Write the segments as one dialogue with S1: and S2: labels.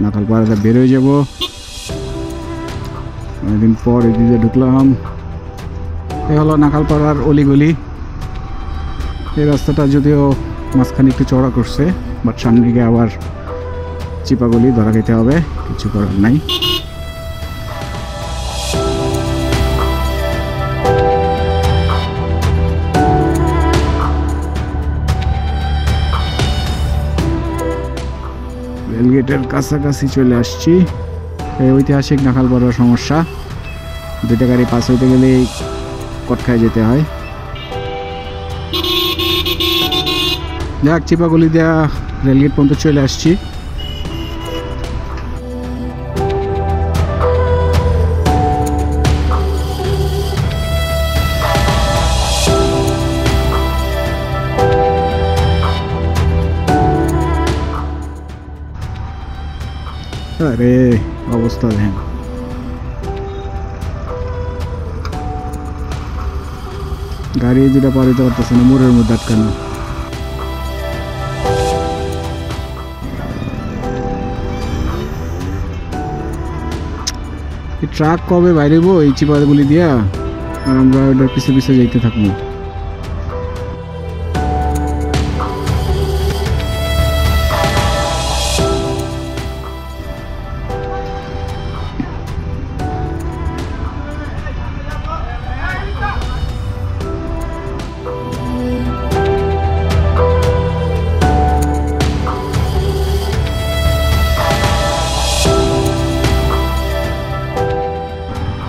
S1: নাখালপাড়াতে বের হয়ে যাব। অনেকদিন পর এদিকে ঢুকলাম। এ হলো নাখালপাড়ার অলিগলি। এই রাস্তাটা যদিও মাঝখানে একটু চড়া করছে, বাট সামনে গিয়ে আবার চিপাগলি ধরা খেতে হবে, কিছু করার নাই। রেলগেটের কাছাকাছি চলে আসছি। এই ঐতিহাসিক নাখালপাড়ার সমস্যা, দুইটা গাড়ি পাস হইতে গেলেই কটখায় যেতে হয়। যাক, চিপাগলি দেয়া রেলগেট পর্যন্ত চলে আসছি। আরে অবস্থা দেখেন, গাড়ি যেটা পার হইতে পারতেছে না, মোড়ের মধ্যে আটকানো। ট্রাক কবে বাইরেবো এই চিপাগুলি দিয়া, আর আমরা ওটার পিছে পিছে যাইতে থাকবো।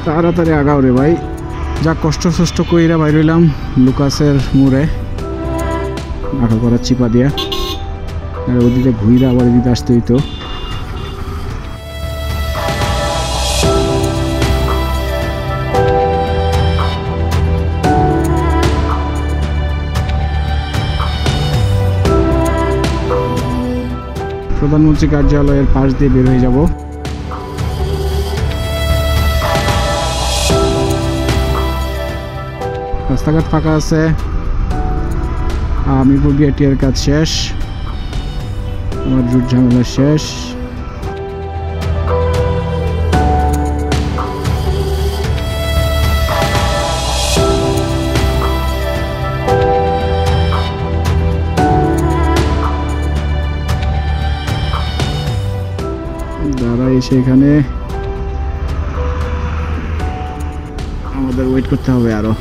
S1: তাড়াতাড়ি আগাও রে ভাই। যা কষ্ট সষ্ট কইরা বাইর হইলাম লুকাসের মোড়ে, নাখালপাড়ার চিপা দিয়া। আর ওদিকে ঘুরে আবার এদিকে আসতে হইতো। প্রধানমন্ত্রী কার্যালয়ের পাশ দিয়ে বের হয়ে যাব। রাস্তাঘাট ফাঁকা আছে, মিরপুর বিআরটির কাজ শেষ, আমার জুট ঝামেলা শেষ। দাঁড়া, এসে এখানে আমাদের ওয়েট করতে হবে আরো।